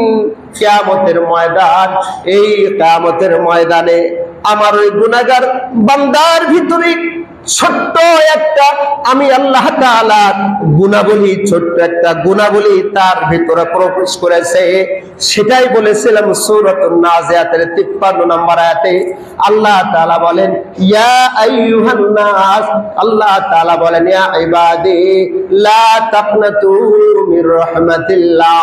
কিয়ামতের ময়দান। এই কিয়ামতের ময়দানে আমার ওই গুনাহগার বান্দার ভিতরে ছোট্ট একটা আমি আল্লাহ তাআলার গুণাবলী, ছোট্ট একটা গুণাবলী তার ভিতরে প্রবেশ করেছে। সেটাই বলেছিলাম সূরাতুন নাজিয়াতের 53 নম্বর আয়াতে আল্লাহ তাআলা বলেন, ইয়া আইয়ুহান নাস, আল্লাহ তাআলা বলেন, ইয়া ইবাদি লা তাকনাতু মির রাহমাতিল্লাহ,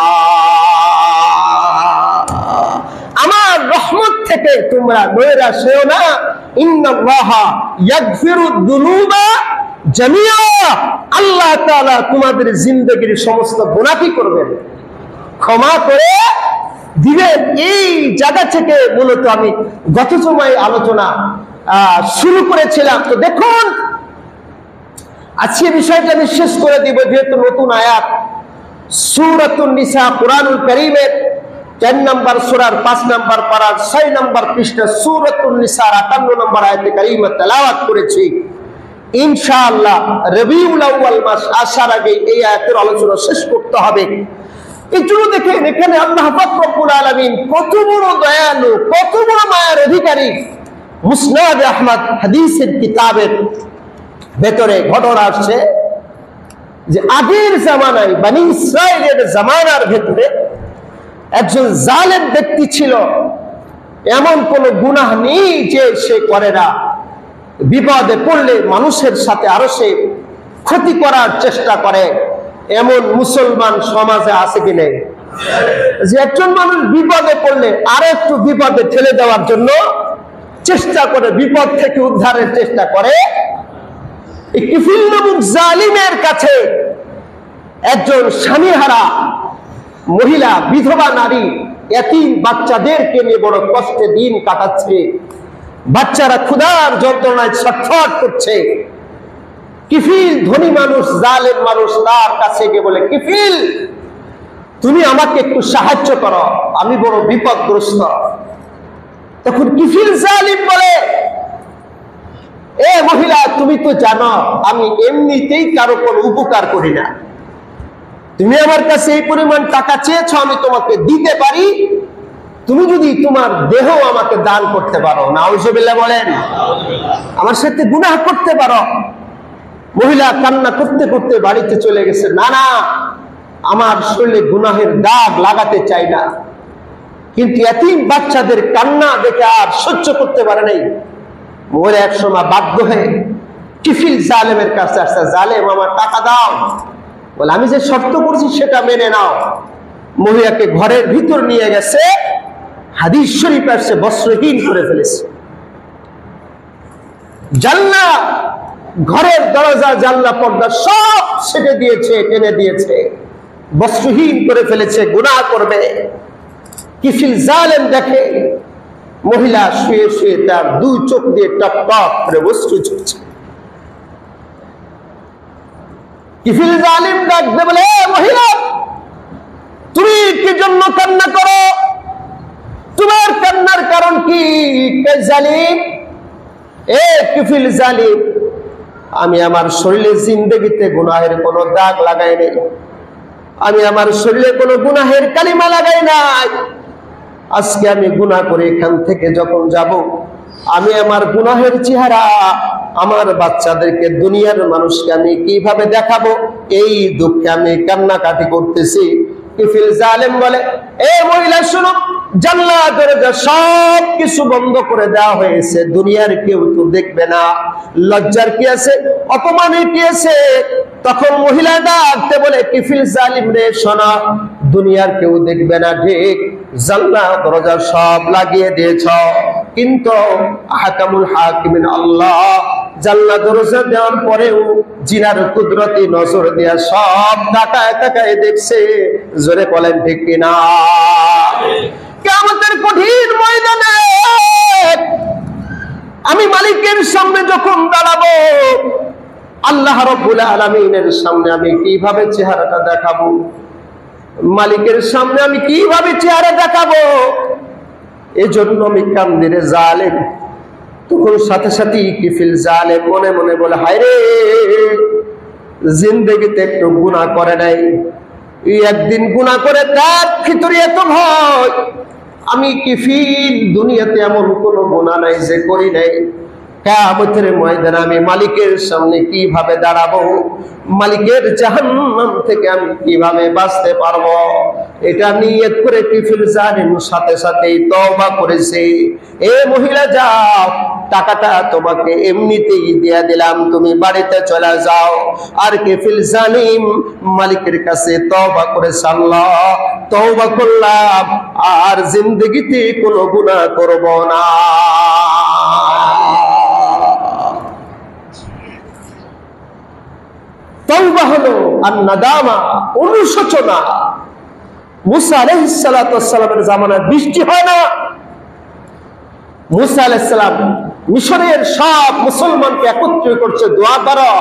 আমার রহমত থেকে তোমরা নৈরাশ হও না। ইন্নাল্লাহা ইয়াগফিরুদ দুনুবা জামিআ, আল্লাহ তাআলা তোমাদের জিন্দেগীর সমস্ত গুনাহ কি করবেন, ক্ষমা করে দিবেন। এই জায়গা থেকে মূলত আমি গত সময় আলোচনা শুরু করেছিলাম। তো দেখুন আজকে বিষয়টা আমি শেষ করে দিব, যেহেতু নতুন আয়াত সূরাতুন নিসা কুরআনুল কারীমের 4 নম্বর সূরার 5 নম্বর পারার 6 নম্বর পৃষ্ঠা সূরাতুন নিসার 58 নম্বর আয়াতে কারিমা তেলাওয়াত করেছি। ইনশাআল্লাহ রবিউল আউয়াল মাস আসার আগে এই আয়াতের আলোচনা শেষ করতে হবে। এই জন্য দেখেন এখানে আল্লাহ পাক রব্বুল আলামিন কত বড় দয়ালু, কত বড় মায়ার অধিকারী। মুসনাদ আহমদ হাদিসের কিতাবের ভেতরে ঘটনা আসছে যে আগের জামানায় বনি ইসরাইলের জামানার ভেতরে একজন জালেম ব্যক্তি ছিল। এমন কোন গুনাহ নেই যে সে করে না, বিপদে পড়লে মানুষের সাথে আরো সে ক্ষতি করার চেষ্টা করে। এমন মুসলমান সমাজে আছে কি নেই? যে একজন মানুষ বিপদে পড়লে আরো একটু বিপদে ঠেলে দেওয়ার জন্য চেষ্টা করে, বিপদ থেকে উদ্ধারের চেষ্টা করে। কিফিল নামক জালিমের কাছে একজন স্বামীহারা মহিলা, বিধবা নারী, এতিম বাচ্চাদেরকে নিয়ে বড় কষ্টে দিন কাটাচ্ছে। বাচ্চারা ক্ষুধার যন্ত্রণায় ছটফট করছে। কিফিল ধনী মানুষ, জালেম মানুষ তার কাছে গিয়ে বলে, কিফিল তুমি আমাকে একটু সাহায্য করো, আমি বড় বিপদগ্রস্ত। তখন কিফিল জালিম বলে, এ মহিলা তুমি তো জানো আমি এমনিতেই কারো কোনো উপকার করি না, তুমি আমার কাছে এই পরিমাণ টাকা চেয়েছো, আমি তোমাকে দিতে পারি, তুমি যদি তোমার দেহ আমাকে দান করতে পারো, নাউজুবিল্লাহ বলেন, আমার সাথে গুনাহ করতে পারো। মহিলা কান্না করতে করতে বাড়িতে চলে গেছে। না না, আমার শরীরে গুনাহের দাগ লাগাতে চাই না। কিন্তু এতিম বাচ্চাদের কান্না দেখে আর সহ্য করতে পারে নাই। মহিলা এক সময় বাধ্য হয়ে কিফিল জালেমের কাছে আসছে, জালেম আমার টাকা দাও। বলে আমি যে শর্ত করছি সেটা মেনে নাও। মহিলাকে ঘরের ভিতর নিয়ে গেছে, হাদিস শরীফ আসছে বস্ত্রহীন করে ফেলেছে। জানলা, ঘরের দরজা জানলা পর্দা সব ছেড়ে দিয়েছে, টেনে দিয়েছে, বস্ত্রহীন করে ফেলেছে, গুনাহ করবে। কিফিল জালেম দেখে মহিলা শুয়ে শুয়ে তার দুই চোখ দিয়ে টপ টপ করে অশ্রু ঝরছে। কিফিল জালিম ডাকতে বলে, মহিলা তুমি কি জন্য কান্না করো, তোমার কান্নার কারণ কি? জালিম, এ কিফিল জালিম, আমি আমার শরীরে জিন্দেগিতে গুনাহের কোনো দাগ লাগাই নাই, আমি আমার শরীরে কোনো গুনাহের কালিমা লাগাই নাই। আজকে আমি গুনাহ করে এখান থেকে যখন যাব, আমি আমার গুনাহের চেহারা আমার বাচ্চাদেরকে, দুনিয়ার মানুষকে আমি কিভাবে দেখাবো, এই দুঃখে আমি কান্নাকাটি করতেছি। কিফিল জালেম বলে, এ মহিলা শুনো, জানলা দরজা সব কিছু বন্ধ করে দেওয়া হয়েছে, দুনিয়ার কেউ তো দেখবে না, লজ্জার কি আছে, অপমানের কি আছে? তখন মহিলা ডাকতে বলে, কিফিল জালিম রে শোনা, দুনিয়ার কেউ দেখবে না ঠিক, জানলা দরজা সব লাগিয়ে দিয়েছ, কিন্তু আহকামুল হাকিমিন আল্লাহ, জানলা দরজা দেওয়ার পরেও জিনার কুদরতি নজর দিয়া সব তাকায় তাকায় দেখছে। জোরে বলেন ঠিক কিনা? কিয়ামতের কঠিন ময়দানে আমি মালিকের সামনে যখন দাঁড়াবো, আল্লাহ রাব্বুল আলামিনের সামনে আমি কিভাবে চেহারাটা দেখাবো, মালিকের সামনে আমি কিভাবে চেহারা দেখাবো? এজন্য আমি কান্দি রে জালেম। তখন সাথে সাথে কিফিল জালেম মনে মনে বলে, হায় রে, জিন্দেগিতে একটু গুনাহ করে নাই, একদিন গুনাহ করে তার ভিতরে এত ভয়। আমি কিফিল দুনিয়াতে এমন কোনো গুনাহ নাই যে করি নাই, কিয়ামতের ময়দানে আমি মালিকের সামনে কিভাবে দাঁড়াবো, মালিকের জাহান্নাম থেকে আমি কিভাবে বাঁচতে পারবো, এটা নিয়ত করে কিফিল জালিম সাথে সাথেই তওবা করেছে। এ মহিলা যাও, টাকাটা তোমাকে এমনিতেই দিয়ে দিলাম, তুমি বাড়িতে চলে যাও। আর কিফিল জালিম মালিকের কাছে তওবা করেছে, আল্লাহ তওবা করলাম, আর জিন্দেগিতে কোনো গুনাহ করব না। তওবা হলো আন-নাদামা, অনুশোচনা। মুসা আলাইহিস সালাতু ওয়াস সালামের জামানায় বৃষ্টি হয় না। মুসা আলাইহিস সালাম মিশরের সব মুসলমানকে একত্রিত করছে, দোয়া করো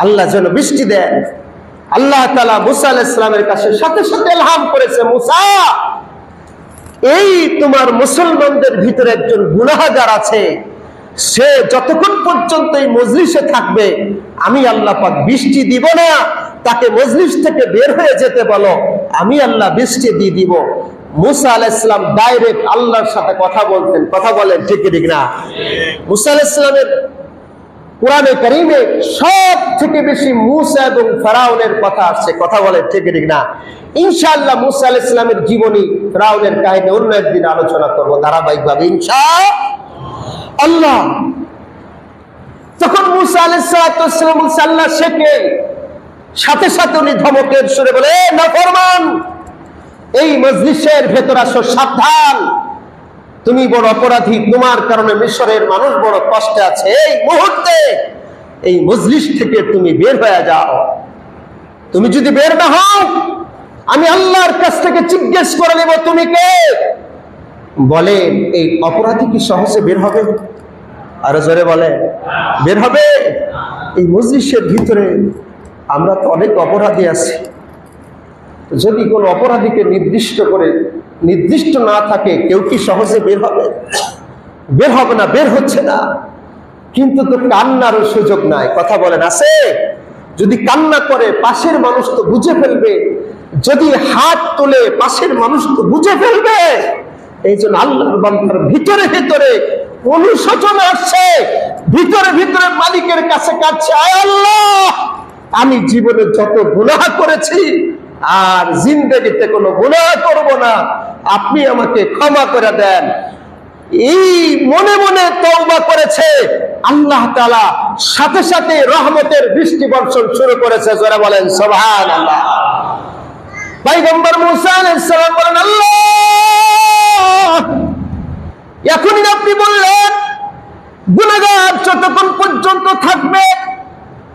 আল্লাহ যেন বৃষ্টি দেন। আল্লাহ তাআলা মুসা আলাইহিস সালামের কাছে সাথে সাথে ইলহাম করেছে, মুসা এই তোমার মুসলমানদের ভিতরে একজন গুনাহগার আছে, সে যতক্ষণ পর্যন্ত এই মজলিসে থাকবে আমি আল্লাহ পাক বৃষ্টি দিব না, তাকে মজলিস থেকে বের হয়ে যেতে বলো, আমি আল্লাহ বৃষ্টি দিয়ে দিব। মুসা আলাইহিস সালাম ডাইরেক্ট আল্লাহর সাথে কথা বলতেন। কথা বলেন ঠিক ঠিক না? মুসা আলাইহিস সালামের কোরআনে কারীমে সব থেকে বেশি মুসা এবং ফেরাউনের কথা আসছে। কথা বলেন ঠিক ঠিক না? ইনশাআল্লাহ মুসা আলাইহিস সালামের জীবনী, ফেরাউনের কাহিনী অন্য একদিন আলোচনা করব ধারাবাহিকভাবে ইনশাআল্লাহ। তখন মুসা আলাইহিস সালাম বলছে আল্লাহ শেখে, সাথে সাথে উনি ধমকের সুরে বলে, নাফরমান এই মজলিসের ভেতর আসো, সাবধান, তুমি বড় অপরাধী, তোমার কারণে মিশরের মানুষ বড় কষ্টে আছে, এই মুহূর্তে এই মজলিস থেকে তুমি বের হয়ে যাও। তুমি যদি বের না হও আমি আল্লাহর কাছ থেকে জিজ্ঞেস করে নেব তুমি কে। বলেন এই অপরাধী কি সহজে বের হবে? আরো জোরে বলে বের হবে? এই মজলিসের ভিতরে আমরা তো অনেক অপরাধী আছি, যদি কোনো অপরাধীকে নির্দিষ্ট না থাকে কেউ কি সহজে বের হবে? বের হবে না, বের হচ্ছে না। কিন্তু তো কান্নারও সুযোগ নাই। কথা বলেন আছে? যদি কান্না করে পাশের মানুষ তো বুঝে ফেলবে, যদি হাত তোলে পাশের মানুষ তো বুঝে ফেলবে। এই জন্য আল্লাহর বান্দার ভিতরে ভিতরে অনুশোচনা আসছে, ভিতরে ভিতরে মালিকের কাছে কাঁদছে, আয় আল্লাহ আমি জীবনে যত গুনাহ করেছি আর জিন্দেগিতে কোনো গুনাহ করব না, আপনি আমাকে ক্ষমা করে দেন। এই মনে মনে তওবা করেছে, আল্লাহ তাআলা সাথে সাথে রহমতের বৃষ্টি বর্ষণ শুরু করেছে। যারা বলেন সুবহানাল্লাহ। পয়গম্বর মুসা আলাইহিস সালাম বলেন, আল্লাহ এখনই আপনি বললেন গুনাহগার যতক্ষণ পর্যন্ত থাকবে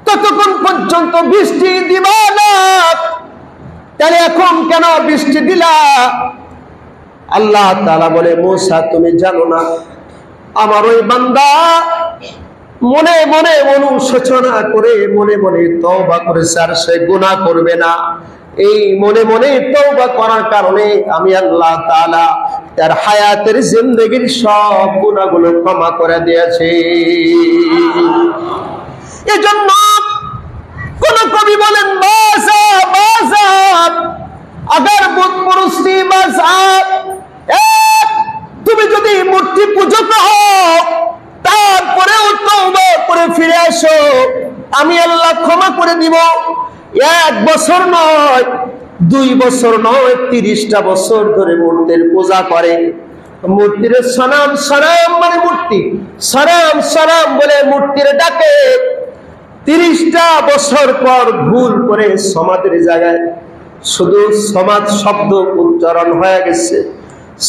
ততক্ষণ পর্যন্ত বৃষ্টি দিবা না, তাহলে এখন কেন বৃষ্টি দিলা? আল্লাহ তাআলা বলে, মুসা তুমি জানো না আমার ওই বান্দা মনে মনে অনুশোচনা করে মনে মনে তওবা করেছে, আর সে গুনাহ করবে না। এই মনে মনে তওবা করার কারণে আমি আল্লাহ তাআলা তার হায়াতের জিন্দেগীর সব গুনাহগুলো ক্ষমা করে দিয়েছি। এজন্য কোন কবি বলেন, বাজা বাজা আগার বুত পুরুষি বাজা, তুমি যদি মূর্তি পূজক হও তারপরেও তওবা করে ফিরে আসো, আমি আল্লাহ ক্ষমা করে দিব। 1 বছর নয়, 2 বছর নয়, 30টা বছর ধরে মূর্তির পূজা করে, মূর্তির সালাম সালাম মানে মূর্তি সালাম সালাম বলে মূর্তির ডাকে। 30টা বছর পর ভুল করে সমাধির জায়গায় শুধু সমাজ শব্দ উচ্চারণ হয়ে গেছে,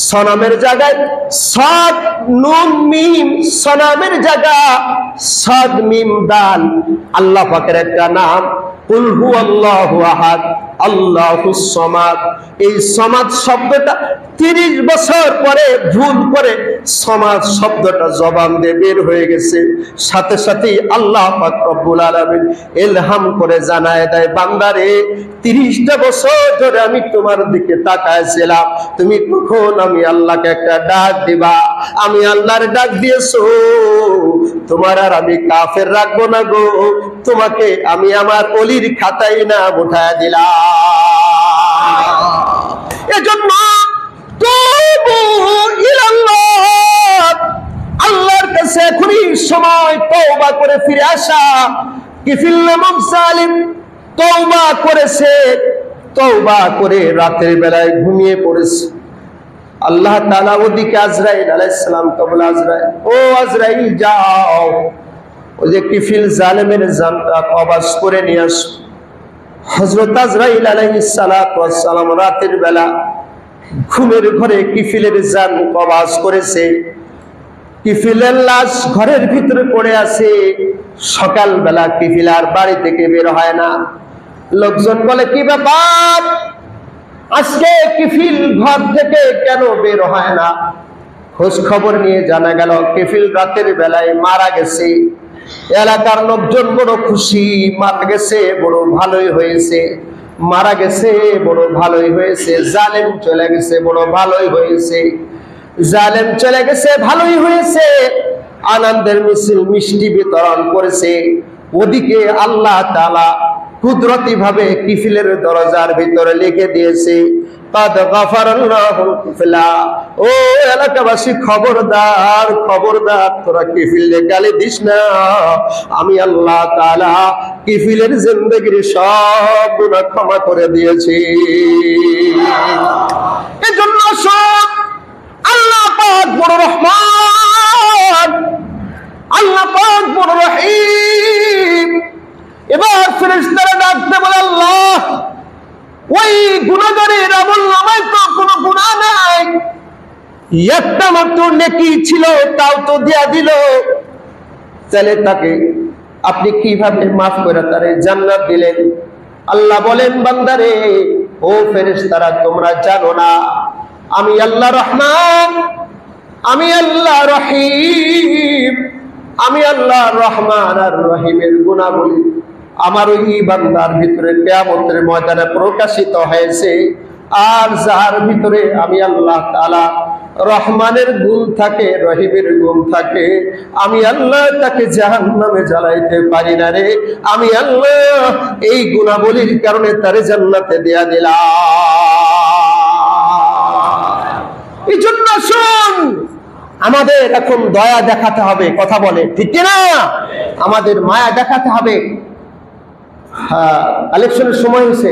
সনামের জায়গায় সাদ নুন মিম, সনামের জায়গা সাদ মিম দাল। আল্লাহ পাকের একটা নাম কুল হুয়াল্লাহু আহাদ আল্লাহুস সামাদ। এই সমাদ শব্দটা 30 বছর পরে ভুল করে সমাজ শব্দটা জবান দিয়ে বের হয়ে গেছে। সাথে সাথে আল্লাহ পাক রব্বুল আলামিন ইলহাম করে জানায় দেয়, বান্দারে 30টা বছর ধরে আমি তোমার দিকে তাকাইছিলাম, তুমি কখন আমি আল্লাহকে একটা ডাক দিবা, আমি আল্লাহর ডাক দিয়েছো, তোমার আর আমি কাফের রাখবো না গো, তোমাকে আমি আমার ওলির খাতায় নাম উঠায় দিলাম। এজন্য তুবু ইলাল্লাহ, আল্লাহর কাছে এখনই সময় তওবা করে ফিরে আসা। কিফিল নামক জালিম তওবা করেছে, তওবা করে রাতের বেলায় ঘুমিয়ে পড়েছে। আল্লাহ তাআলা ওদিকে আজরাইল আলাইহিস সালাম কবল আজরাইল, ও আজরাইল যাও ওই যে কিফিল জালেমের জানটা কবজ করে নিয়ে আসো। হযরত আজরাইল আলাইহিস সালাতু ওয়াস সালাম রাতের বেলা ঘুমের ঘরে কিফিলের জান কবজ করেছে। কিফিলের লাশ ঘরের ভিতরে পড়ে আছে। সকাল বেলা কিফিল আর বাড়ি থেকে বের হয় না। লোকজন বলে কি ব্যাপার, আজকে কিফিল ঘর থেকে কেন বের হয় না? খোঁজ খবর নিয়ে জানা গেল কিফিল রাতের বেলায় মারা গেছে। এলাকার লোকজন বড় খুশি, মারা গেছে বড় ভালোই হয়েছে, মারা গেছে বড় ভালোই হয়েছে, জালেম চলে গেছে বড় ভালোই হয়েছে, জালেম চলে গেছে ভালোই হয়েছে। আনন্দের মিছিল মিষ্টি বিতরণ করেছে। ওদিকে আল্লাহ তাআলা কুদরতি ভাবে কিফিলের দরজার ভিতরে লিখে দিয়েছে কাদ গাফারাল্লাহুল কিফলা। ও এলাকাবাসী খবরদার, খবরদার, তোরা কিফিলে গালি দিস না। আমি আল্লাহ তাআলা কিফিলের জিন্দেগির সব গুনাহ ক্ষমা করে দিয়েছি। এজন্য সব আল্লাহ পাক বড় রহমান, আল্লাহ পাক বড় রহিম। এবার ফেরেশতারা ডাকতে বলে আল্লাহ ওই গুনাহগারের আমলনামায় তো কোনো গুনাহ নাই, একটা মাত্র নেকি ছিল তাও তো দিয়া দিল, তাহলে তাকে আপনি কিভাবে মাফ করে তারে জান্নাত দিলেন? আল্লাহ বলেন বান্দারে, ও ফেরেশতারা তোমরা জানো না আমি আল্লাহ রহমান, আমি আল্লাহ রহিম, আমি আল্লাহ রহমান আর রহিমের গুণাবলী আমার ওই বান্দার ভিতরে কিয়ামতের ময়দানে প্রকাশিত হয়েছে। আর যার ভিতরে আমি আল্লাহ তাআলা রহমানের গুণ থাকে, রহিমের গুণ থাকে, আমি আল্লাহ তাকে জাহান্নামে জ্বালাইতে পারি না রে। আমি আল্লাহ এই গুণাবলীর কারণে তারে জান্নাতে দেয়া দিলাম। এই জন্য শুন, আমাদের এখন দয়া দেখাতে হবে, কথা বলে ঠিক না? আমাদের মায়া দেখাতে হবে। হ্যাঁ, ইলেকশনের সময় হয়েছে,